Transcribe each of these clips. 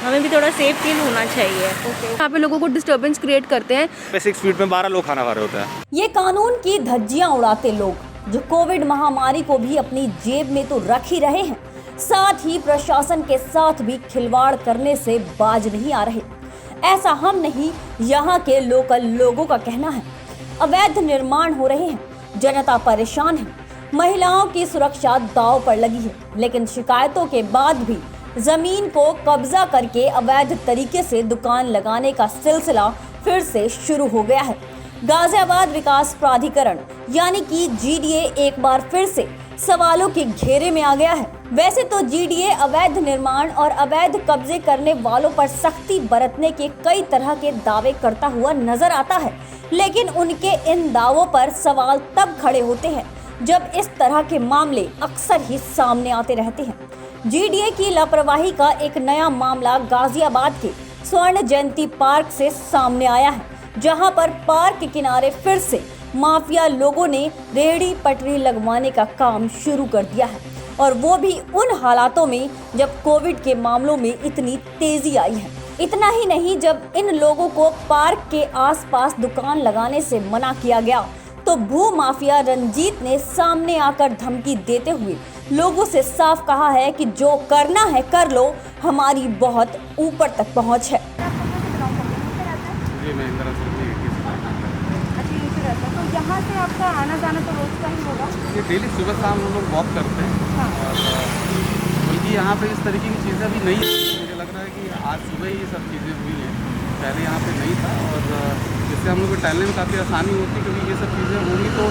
हमें भी थोड़ा सेफ फील होना चाहिए। यहाँ पे लोगों को डिस्टर्बेंस क्रिएट करते हैं। 6 फीट में 12 लोग खाना खा रहे होते हैं। ये कानून की धज्जियां उड़ाते लोग जो कोविड महामारी को भी अपनी जेब में तो रख ही रहे हैं, साथ ही प्रशासन के साथ भी खिलवाड़ करने से बाज नहीं आ रहे। ऐसा हम नहीं, यहाँ के लोकल लोगों का कहना है। अवैध निर्माण हो रहे हैं, जनता परेशान है, महिलाओं की सुरक्षा दांव पर लगी है, लेकिन शिकायतों के बाद भी जमीन को कब्जा करके अवैध तरीके से दुकान लगाने का सिलसिला फिर से शुरू हो गया है। गाजियाबाद विकास प्राधिकरण यानी कि जीडीए एक बार फिर से सवालों के घेरे में आ गया है। वैसे तो जीडीए अवैध निर्माण और अवैध कब्जे करने वालों पर सख्ती बरतने के कई तरह के दावे करता हुआ नजर आता है, लेकिन उनके इन दावों पर सवाल तब खड़े होते हैं जब इस तरह के मामले अक्सर ही सामने आते रहते हैं। जीडीए की लापरवाही का एक नया मामला गाजियाबाद के स्वर्ण जयंती पार्क से सामने आया है, जहां पर पार्क के किनारे फिर से माफिया लोगों ने रेहड़ी पटरी लगवाने का काम शुरू कर दिया है, और वो भी उन हालातों में जब कोविड के मामलों में इतनी तेजी आई है। इतना ही नहीं, जब इन लोगों को पार्क के आसपास दुकान लगाने से मना किया गया तो भू माफिया रंजीत ने सामने आकर धमकी देते हुए लोगों से साफ कहा है कि जो करना है कर लो, हमारी बहुत ऊपर तक पहुंच है। तो यहाँ से आपका आना जाना तो रोज का ही होगा? ये डेली सुबह शाम हम लोग वॉक करते हैं। हाँ। और बल्कि यहाँ पे इस तरीके की चीज़ें अभी नहीं है। मुझे लग रहा है कि आज सुबह ही ये सब चीज़ें हुई हैं, पहले यहाँ पे नहीं था, और जिससे हम लोग को टहलने में काफ़ी आसानी होती, क्योंकि ये सब चीज़ें होंगी तो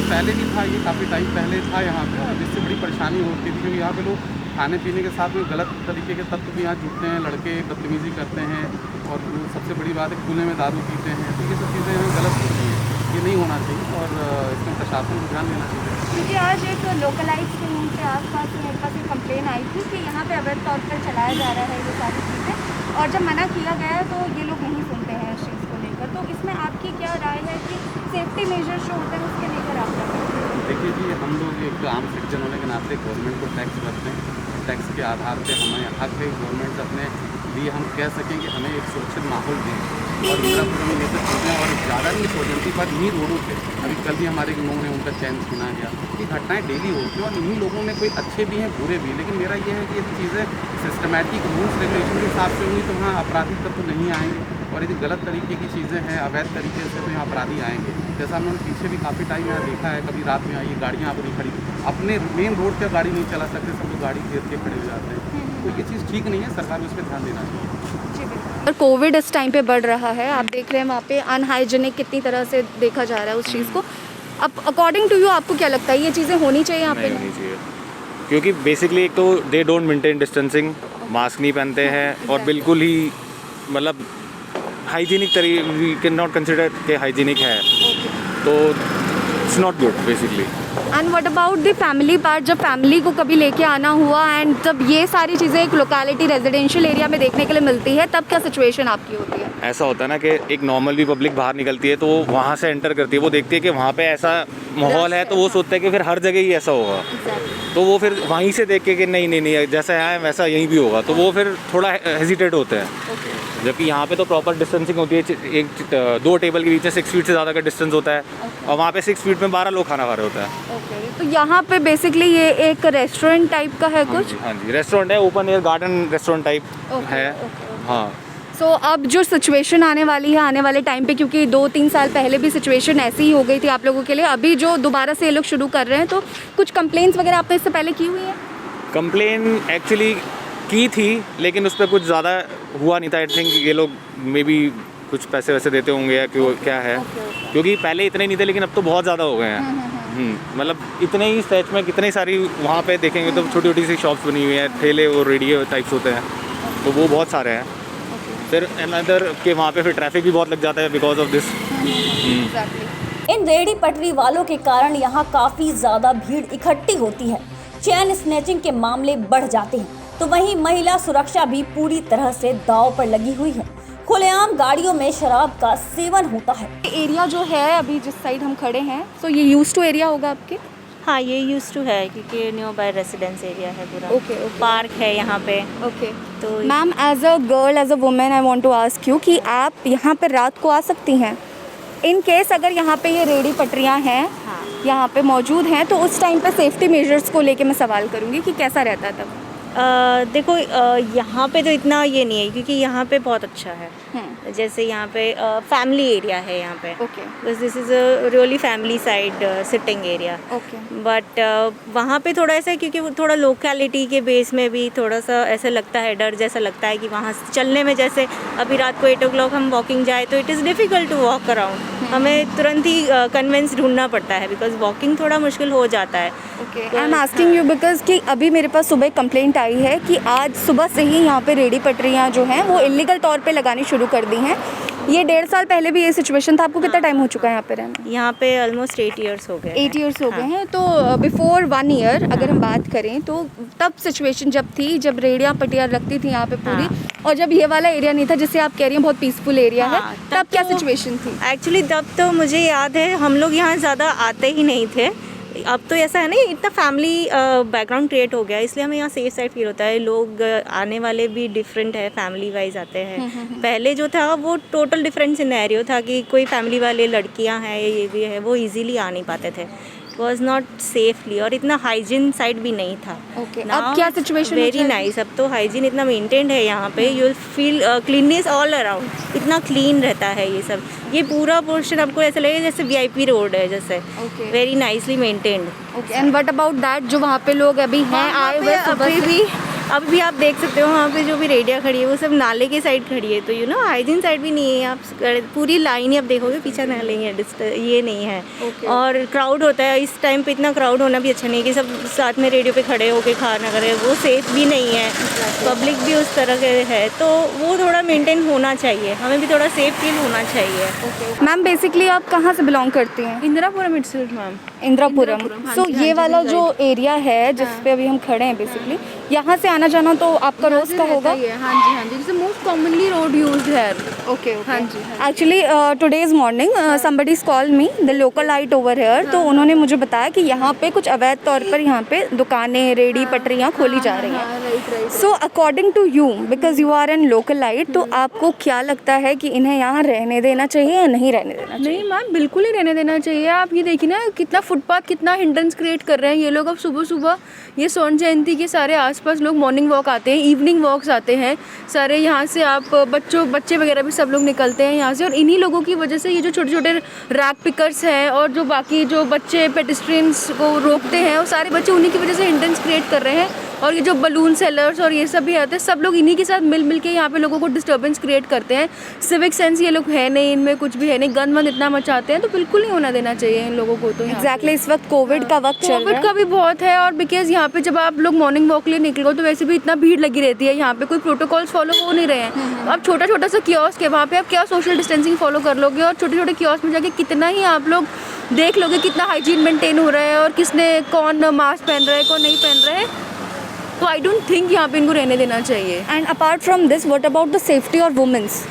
पहले भी था, ये काफ़ी टाइम पहले था यहाँ पे, और जिससे बड़ी परेशानी होती थी, क्योंकि यहाँ पे लोग खाने पीने के साथ में गलत तरीके के तत्व भी यहाँ जुटते हैं, लड़के बदतमीजी करते हैं, और सबसे बड़ी बात है खुले में दारू पीते हैं। तो ये सब चीज़ें यहाँ गलत होती हैं, ये नहीं होना चाहिए, और इसमें प्रशासन को ध्यान देना चाहिए। क्योंकि आज एक लोकलाइज के रूम के आसपास मेरे पास एक कंप्लेन आई थी कि यहाँ पे अवैध तौर पर चलाया जा रहा है ये सारी चीज़ें, और जब मना किया गया तो ये लोग नहीं सुनते हैं इस चीज़ को लेकर। तो इसमें आपकी क्या राय है कि सेफ्टी मेजर्स जो होते हैं उसके लेकर आप क्या करें? देखिए जी, हम लोग एक आम सिटीजन होने के नाते गवर्नमेंट को टैक्स भरते हैं। टैक्स के आधार पे हमें हक है गवर्नमेंट अपने लिए हम कह सकें कि हमें एक सुरक्षित माहौल दें, और इंदिरापुर में ये सब चीज़ें और ज़्यादा नहीं सोचती पर इन्हीं रोडों पे अभी कल भी हमारे लोगों ने उनका चैन छीना गया। ये घटनाएं डेली होती हैं, और इन्हीं लोगों में कोई अच्छे भी हैं बुरे भी, लेकिन मेरा ये है कि ये चीज़ें सिस्टमेटिक रूल्स रेगुलेशन के हिसाब से होंगी तो वहाँ आपराधिक तत्व नहीं आएंगे, और यदि गलत तरीके की चीज़ें हैं अवैध तरीके से तो यहाँ अपराधी आएंगे। जैसा हमने पीछे भी काफ़ी टाइम यहाँ देखा है, कभी रात में आई गाड़ियाँ अपनी खड़ी, अपने मेन रोड पर गाड़ी नहीं चला सकते, सब लोग गाड़ी घेर के खड़े हो जाते हैं। तो ये चीज़ ठीक नहीं है, सरकार को इस पर ध्यान देना चाहिए। और कोविड इस टाइम पे बढ़ रहा है, आप देख रहे हैं वहाँ पे अनहाइजीनिक कितनी तरह से देखा जा रहा है उस चीज़ को। अब अकॉर्डिंग टू यू आपको क्या लगता है ये चीज़ें होनी चाहिए यहाँ पे? नहीं होनी चाहिए, क्योंकि बेसिकली एक तो they don't maintain distancing, mask नहीं पहनते हैं, और बिल्कुल ही मतलब hygienic we can not consider के हाइजीनिक है, तो it's not good basically. And what about the family part? जब फैमिली को कभी लेके आना हुआ एंड जब ये सारी चीज़ें एक लोकेलिटी रेजिडेंशियल एरिया में देखने के लिए मिलती है, तब क्या सिचुएशन आपकी होती है? ऐसा होता है ना कि एक नॉर्मल भी पब्लिक बाहर निकलती है तो वो वहाँ से एंटर करती है, वो देखती है कि वहाँ पे ऐसा माहौल है, तो वो सोचता है कि फिर हर जगह ही ऐसा होगा, तो वो फिर वहीं से देख के कि नहीं जैसा है वैसा यहीं भी होगा, तो वो फिर थोड़ा हेजिटेट होते हैं। जबकि यहाँ पे तो प्रॉपर डिस्टेंसिंग होती है, एक 2 टेबल के बीच में 6 फीट से ज़्यादा का डिस्टेंस होता है, और वहाँ पे 6 फीट में 12 लोग खाना खा रहे होता है। तो यहाँ पे बेसिकली ये एक रेस्टोरेंट टाइप का है कुछ? हाँ जी, रेस्टोरेंट है, open air garden restaurant type है। हाँ। सो अब जो सिचुएशन आने वाली है आने वाले टाइम पे, क्योंकि 2-3 साल पहले भी सिचुएशन ऐसी ही हो गई थी आप लोगों के लिए, अभी जो दोबारा से ये लोग शुरू कर रहे हैं, तो कुछ कंप्लेंट्स वगैरह आपने इससे पहले की हुई है? कंप्लेन एक्चुअली की थी, लेकिन उस पर कुछ ज़्यादा हुआ नहीं था। आई थिंक ये लोग मे बी कुछ पैसे वैसे देते होंगे या क्या है, क्योंकि पहले इतने नहीं थे, लेकिन अब तो बहुत ज़्यादा हो गए हैं। मतलब इतने ही स्टेज में कितने सारी वहाँ पे देखेंगे तो छोटी छोटी सी शॉप्स बनी हुई हैं, ठेले और रेडियो टाइप्स होते हैं, तो वो बहुत सारे हैं। फिर अनदर के वहाँ पे फिर ट्रैफिक भी बहुत लग जाता है बिकॉज ऑफ दिस। इन रेहड़ी पटरी वालों के कारण यहाँ काफी ज्यादा भीड़ इकट्ठी होती है, चेन स्नैचिंग के मामले बढ़ जाते हैं, तो वहीं महिला सुरक्षा भी पूरी तरह से दांव पर लगी हुई है। खुलेआम गाड़ियों में शराब का सेवन होता है। एरिया जो है अभी जिस साइड हम खड़े हैं, तो ये यूज्ड टू एरिया होगा आपके? हाँ, ये यूज़ टू है क्योंकि नियर बाय रेसिडेंस एरिया है पूरा। Okay, okay. पार्क है यहाँ पे। ओके तो ma'am, as a girl, as a women, I want to ask you कि आप यहाँ पर रात को आ सकती हैं? इन केस अगर यहाँ पे ये रेडी पटरियाँ हैं, हाँ। यहाँ पे मौजूद हैं, तो उस टाइम पे सेफ्टी मेजर्स को लेके मैं सवाल करूँगी कि कैसा रहता है तब? देखो, यहाँ पे तो इतना ये नहीं है क्योंकि यहाँ पे बहुत अच्छा है। जैसे यहाँ पे फैमिली एरिया है यहाँ पे। Okay. Because this is a really family side sitting area. Okay. But वहाँ पे थोड़ा ऐसा है क्योंकि वो थोड़ा लोकेलिटी के बेस में भी थोड़ा सा ऐसा लगता है, डर जैसा लगता है कि वहाँ चलने में, जैसे अभी रात को 8 o'clock हम वॉकिंग जाए तो it is difficult to walk around. हमें तुरंत ही कन्वेंस ढूंढना पड़ता है बिकॉज वॉकिंग थोड़ा मुश्किल हो जाता है। Okay, I am asking you because कि अभी मेरे पास सुबह एक कंप्लेंट आई है कि आज सुबह से ही यहाँ पे रेडी पटरियाँ जो हैं वो इलीगल तौर पे लगानी शुरू कर दी हैं। ये 1.5 साल पहले भी ये सिचुएशन था। आपको कितना टाइम हो चुका है यहाँ पे रहना? यहाँ पे ऑलमोस्ट 8 years हो गए। 8 years हो गए हैं। तो बिफोर 1 year अगर हम बात करें तो तब सिचुएशन जब थी, जब रेडियाँ पटियाँ लगती थी यहाँ पे पूरी, और जब ये वाला एरिया नहीं था जिससे आप कह रही हैं बहुत पीसफुल एरिया है, तब क्या सिचुएशन थी? एक्चुअली तब तो मुझे याद है हम लोग यहाँ ज़्यादा आते ही नहीं थे। अब तो ऐसा है ना, इतना फैमिली बैकग्राउंड क्रिएट हो गया, इसलिए हमें यहाँ सेफ साइड फील होता है। लोग आने वाले भी डिफरेंट है, फैमिली वाइज आते हैं। पहले जो था वो टोटल डिफरेंट सिनेरियो था कि कोई फैमिली वाले लड़कियाँ हैं, ये भी है, वो इजीली आ नहीं पाते थे। वॉज नॉट सेफली, और इतना हाइजीन साइड भी नहीं था। ओके, अब क्या सिचुएशन? Very nice. अब तो हाइजीन इतना मेंटेन्ड है यहाँ पे, you will feel cleanness all around, इतना क्लीन रहता है ये सब। ये पूरा पोर्शन आपको ऐसा लगेगा जैसे VIP रोड है जैसे। Okay, very nicely maintained. Okay. And what about that, जो वहाँ पे लोग अभी हैं आए हुए अभी भी आप देख सकते हो वहाँ पे जो भी रेडिया खड़ी है वो सब नाले के साइड खड़ी है, तो यू नो हाइजीन साइड भी नहीं है। आप पूरी लाइन ही आप देखोगे पीछे नाले ही है, ये नहीं है। और क्राउड होता है इस टाइम पे, इतना क्राउड होना भी अच्छा नहीं है कि सब साथ में रेडियो पे खड़े होके खाना करें, वो सेफ भी नहीं है। पब्लिक भी उस तरह के है, तो वो थोड़ा मेंटेन होना चाहिए, हमें भी थोड़ा सेफ फील होना चाहिए। मैम, बेसिकली आप कहाँ से बिलोंग करती हैं? Indirapuram itself ma'am. Indirapuram. So ये वाला जो एरिया है जिस पे अभी हम खड़े हैं, बेसिकली यहाँ से आना जाना तो आपका रोज का होगा? हाँ जी, हाँ जी। This is most commonly road used है। ओके, हाँ जी। Actually today's morning somebody's call me, the localite over here. तो उन्होंने मुझे बताया कि यहाँ पे कुछ अवैध तौर पर यहाँ पे दुकानें, रेडी पटरियाँ खोली जा रही हैं। Right. So according to you, because you are an localite, तो आपको क्या लगता है कि इन्हें यहाँ रहने देना चाहिए या नहीं रहने देना चाहिए? नहीं मैम, बिल्कुल ही रहने देना चाहिए। आप ये देखिए ना, कितना फुटपाथ, कितना हिंड्रेंस क्रिएट कर रहे हैं ये लोग। अब सुबह सुबह ये स्वर्ण जयंती के सारे आसपास लोग मॉर्निंग वॉक आते हैं, इवनिंग वॉक्स आते हैं सारे। यहाँ से आप बच्चे वगैरह भी सब लोग निकलते हैं यहाँ से, और इन्हीं लोगों की वजह से ये जो छोटे छोटे रैक पिकर्स हैं और जो बाकी जो बच्चे पेडिस्ट्रियंस को रोकते हैं, वो सारे बच्चे उन्हीं की वजह से हिंड्रेंस क्रिएट कर रहे हैं। और ये जो बलून सेलर्स और ये सब भी आते हैं, सब लोग इन्हीं के साथ मिल के यहाँ पे लोगों को डिस्टर्बेंस क्रिएट करते हैं। सिविक सेंस ये लोग है नहीं, इनमें कुछ भी है नहीं, गन वन इतना मचाते हैं, तो बिल्कुल नहीं होना देना चाहिए इन लोगों को। तो एग्जैक्टली इस वक्त कोविड का वक्त चल रहा है, कोविड का भी बहुत है, और बिकॉज यहाँ पे जब आप लोग मॉर्निंग वॉक के लिए निकलो तो वैसे भी इतना भीड़ लगी रहती है, यहाँ पे कोई प्रोटोकॉल्स फॉलो हो नहीं रहे हैं। अब छोटा सा कियोस्क है वहाँ पे, आप क्या सोशल डिस्टेंसिंग फॉलो कर लोगे? और छोटे छोटे कियोस्क में जाके कितना ही आप लोग देख लोगे कितना हाइजीन मेंटेन हो रहा है, और किसने कौन मास्क पहन रहा है, कौन नहीं पहन रहा है। तो आई डोंट थिंक यहाँ पे इनको रहने देना चाहिए। And apart from this, what about the safety of womens?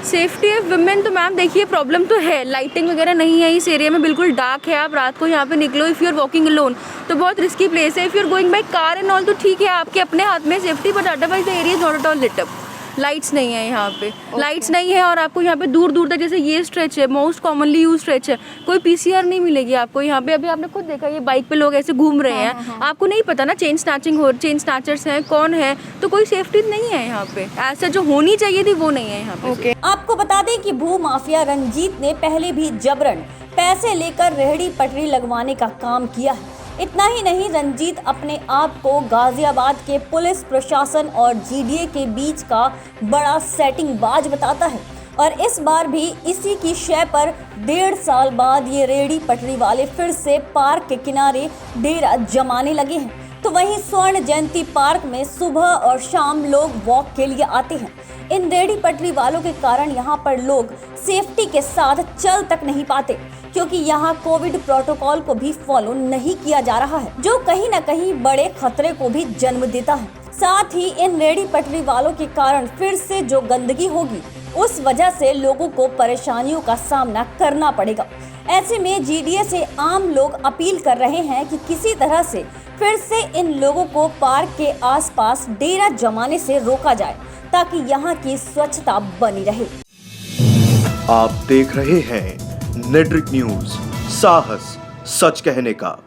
Safety of women तो मैम देखिए, प्रॉब्लम तो है, लाइटिंग वगैरह नहीं है इस एरिया में, बिल्कुल डार्क है। आप रात को यहाँ पे निकलो, if you are walking alone तो बहुत रिस्की प्लेस है। If you are going by car and all तो ठीक है, आपके अपने हाथ में safety, but otherwise the area is not at all lit up. Lights नहीं है यहाँ पे, लाइट्स नहीं है, और आपको यहाँ पे दूर दूर तक, जैसे ये स्ट्रेच है मोस्ट कॉमनली यूज स्ट्रेच है, कोई PCR नहीं मिलेगी आपको यहाँ पे। अभी आपने खुद देखा ये बाइक पे लोग ऐसे घूम रहे हैं, आपको नहीं पता ना चेन स्नैचर्स हैं, कौन है, तो कोई सेफ्टी नहीं है यहाँ पे। ऐसा जो होनी चाहिए थी वो नहीं है यहाँ पे। आपको बता दें कि भू माफिया रंजीत ने पहले भी जबरन पैसे लेकर रेहड़ी पटरी लगवाने का काम किया है। इतना ही नहीं, रंजीत अपने आप को गाजियाबाद के पुलिस प्रशासन और GDA के बीच का बड़ा सेटिंग बाज बताता है, और इस बार भी इसी की शय पर 1.5 साल बाद ये रेहड़ी पटरी वाले फिर से पार्क के किनारे डेरा जमाने लगे हैं। तो वहीं स्वर्ण जयंती पार्क में सुबह और शाम लोग वॉक के लिए आते हैं। इन रेहड़ी पटरी वालों के कारण यहाँ पर लोग सेफ्टी के साथ चल तक नहीं पाते, क्योंकि यहाँ कोविड प्रोटोकॉल को भी फॉलो नहीं किया जा रहा है, जो कहीं न कहीं बड़े खतरे को भी जन्म देता है। साथ ही इन रेहड़ी पटरी वालों के कारण फिर से जो गंदगी होगी, उस वजह से लोगों को परेशानियों का सामना करना पड़ेगा। ऐसे में जीडीए से आम लोग अपील कर रहे हैं कि किसी तरह से फिर से इन लोगों को पार्क के आसपास डेरा जमाने से रोका जाए ताकि यहाँ की स्वच्छता बनी रहे। आप देख रहे हैं नेट्रिक न्यूज, साहस सच कहने का।